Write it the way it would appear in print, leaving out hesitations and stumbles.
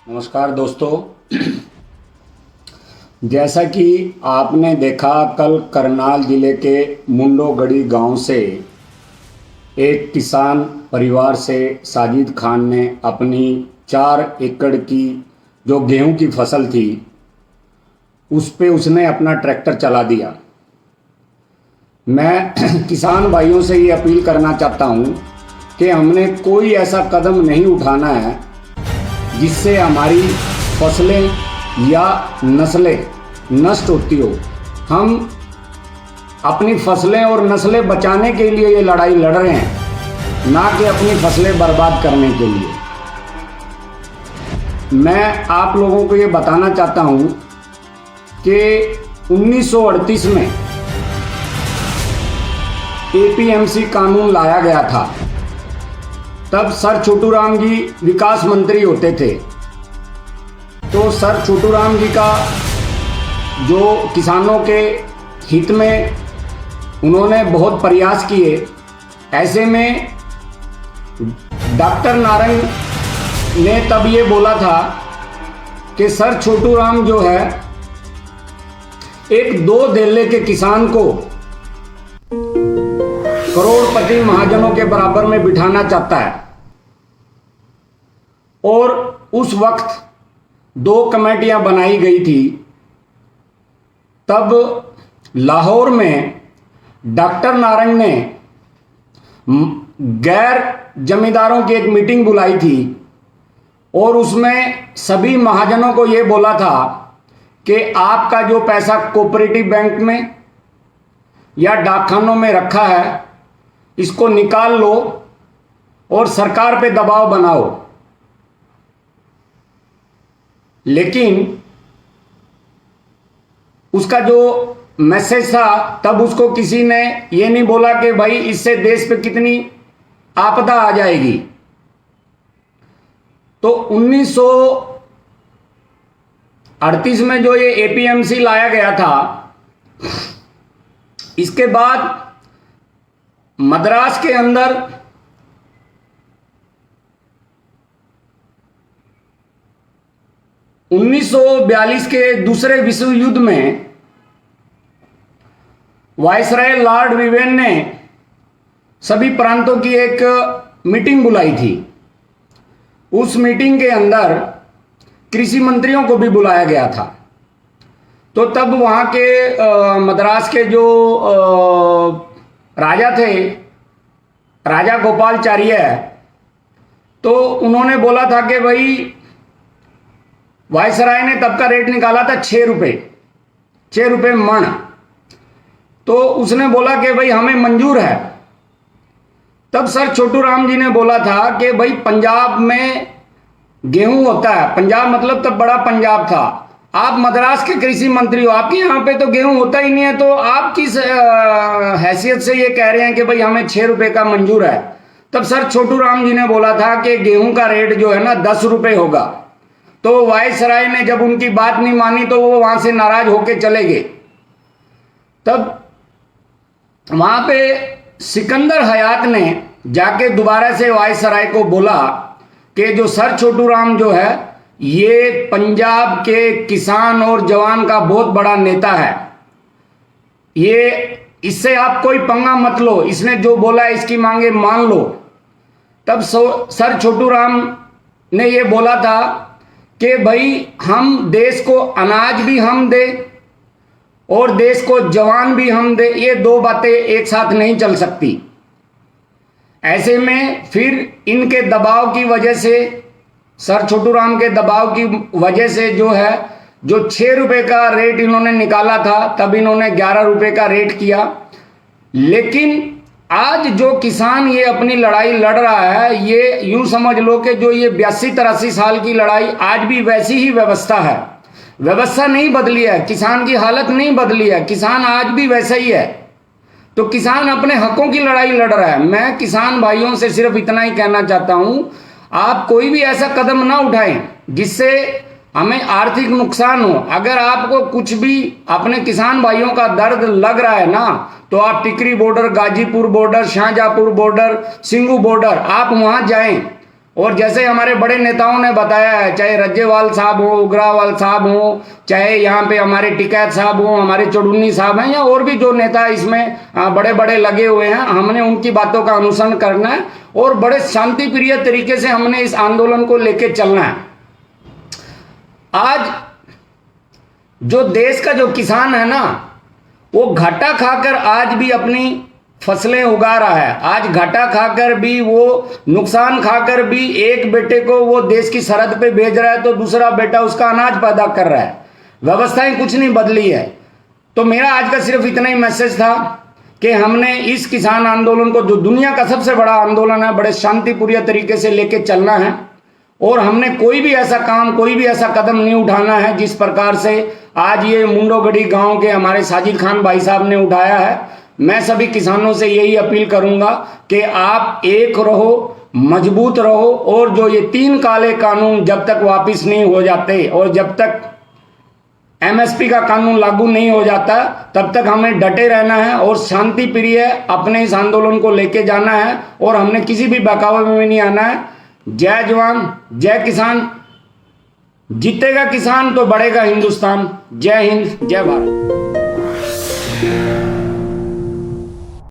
नमस्कार दोस्तों। जैसा कि आपने देखा, कल करनाल जिले के मुंडोगढ़ी गांव से एक किसान परिवार से साजिद खान ने अपनी 4 एकड़ की जो गेहूं की फसल थी उस पे उसने अपना ट्रैक्टर चला दिया। मैं किसान भाइयों से ये अपील करना चाहता हूँ कि हमने कोई ऐसा कदम नहीं उठाना है जिससे हमारी फसलें या नस्लें नष्ट होती हो। हम अपनी फसलें और नस्लें बचाने के लिए ये लड़ाई लड़ रहे हैं, ना कि अपनी फसलें बर्बाद करने के लिए। मैं आप लोगों को ये बताना चाहता हूँ कि 1938 में एपीएमसी कानून लाया गया था। तब सर छोटूराम जी विकास मंत्री होते थे। तो सर छोटूराम जी का जो किसानों के हित में उन्होंने बहुत प्रयास किए। ऐसे में डॉक्टर नारंग ने तब ये बोला था कि सर छोटूराम जो है एक 2 देले के किसान को करोड़पति महाजनों के बराबर में बिठाना चाहता है। और उस वक्त 2 कमेटियां बनाई गई थी। तब लाहौर में डॉक्टर नारंग ने गैर जमींदारों की एक मीटिंग बुलाई थी और उसमें सभी महाजनों को यह बोला था कि आपका जो पैसा कोऑपरेटिव बैंक में या डाकखानों में रखा है इसको निकाल लो और सरकार पे दबाव बनाओ। लेकिन उसका जो मैसेज था तब उसको किसी ने ये नहीं बोला कि भाई इससे देश पे कितनी आपदा आ जाएगी। तो 1938 में जो ये एपीएमसी लाया गया था, इसके बाद मद्रास के अंदर (1942) के दूसरे विश्व युद्ध में वायसराय लॉर्ड विवेन ने सभी प्रांतों की एक मीटिंग बुलाई थी। उस मीटिंग के अंदर कृषि मंत्रियों को भी बुलाया गया था। तो तब वहां के मद्रास के जो राजा थे, राजा गोपालचार्य, तो उन्होंने बोला था कि भाई वायसराय ने तब का रेट निकाला था 6 रुपये मण। तो उसने बोला कि भाई हमें मंजूर है। तब सर छोटूराम जी ने बोला था कि भाई पंजाब में गेहूं होता है। पंजाब मतलब तब बड़ा पंजाब था। आप मद्रास के कृषि मंत्री हो, आपके यहाँ पे तो गेहूं होता ही नहीं है, तो आप किस हैसियत से ये कह रहे हैं कि भाई हमें 6 रुपए का मंजूर है। तब सर छोटूराम जी ने बोला था कि गेहूं का रेट जो है ना 10 रुपए होगा। तो वायसराय ने जब उनकी बात नहीं मानी तो वो वहां से नाराज होके चले गए। तब वहां पे सिकंदर हयात ने जाके दोबारा से वायसराय को बोला कि जो सर छोटूराम जो है ये पंजाब के किसान और जवान का बहुत बड़ा नेता है, ये इससे आप कोई पंगा मत लो, इसने जो बोला है इसकी मांगे मान लो। तब सर छोटूराम ने ये बोला था कि भाई हम देश को अनाज भी हम दे और देश को जवान भी हम दे, ये 2 बातें एक साथ नहीं चल सकती। ऐसे में फिर इनके दबाव की वजह से, सर छोटूराम के दबाव की वजह से जो है, जो 6 रुपए का रेट इन्होंने निकाला था तब इन्होंने 11 रुपए का रेट किया। लेकिन आज जो किसान ये अपनी लड़ाई लड़ रहा है, ये यूं समझ लो कि जो ये 82-83 साल की लड़ाई, आज भी वैसी ही व्यवस्था है। व्यवस्था नहीं बदली है, किसान की हालत नहीं बदली है, किसान आज भी वैसा ही है। तो किसान अपने हकों की लड़ाई लड़ रहा है। मैं किसान भाइयों से सिर्फ इतना ही कहना चाहता हूं, आप कोई भी ऐसा कदम ना उठाएं जिससे हमें आर्थिक नुकसान हो। अगर आपको कुछ भी अपने किसान भाइयों का दर्द लग रहा है ना, तो आप Tikri border, Ghazipur border, Shahjahanpur border, Singhu border, आप वहां जाएं। और जैसे हमारे बड़े नेताओं ने बताया है, चाहे रज्जेवाल साहब हो, उग्रावाल साहब हो, चाहे यहाँ पे हमारे टिकैत साहब हो, हमारे चुड़ुन्नी साहब हैं, या और भी जो नेता इसमें बड़े बड़े लगे हुए हैं, हमने उनकी बातों का अनुसरण करना है और बड़े शांति प्रिय तरीके से हमने इस आंदोलन को लेके चलना है। आज जो देश का जो किसान है ना, वो घाटा खाकर आज भी अपनी फसलें उगा रहा है। आज घाटा खाकर भी, वो नुकसान खाकर भी, एक बेटे को वो देश की सरहद पे भेज रहा है तो दूसरा बेटा उसका अनाज पैदा कर रहा है। व्यवस्थाएं कुछ नहीं बदली है। तो मेरा आज का सिर्फ इतना ही मैसेज था कि हमने इस किसान आंदोलन को, जो दुनिया का सबसे बड़ा आंदोलन है, बड़े शांतिपूर्ण तरीके से लेके चलना है और हमने कोई भी ऐसा काम, कोई भी ऐसा कदम नहीं उठाना है जिस प्रकार से आज ये मुंडोगढ़ी गांव के हमारे साजिद खान भाई साहब ने उठाया है। मैं सभी किसानों से यही अपील करूंगा कि आप एक रहो, मजबूत रहो और जो ये 3 काले कानून जब तक वापस नहीं हो जाते और जब तक एमएसपी का कानून लागू नहीं हो जाता, तब तक हमें डटे रहना है और शांति प्रिय अपने इस आंदोलन को लेके जाना है और हमने किसी भी बहकावे में नहीं आना है। जय जवान, जय किसान। जीतेगा किसान तो बढ़ेगा हिंदुस्तान। जय हिंद, जय भारत।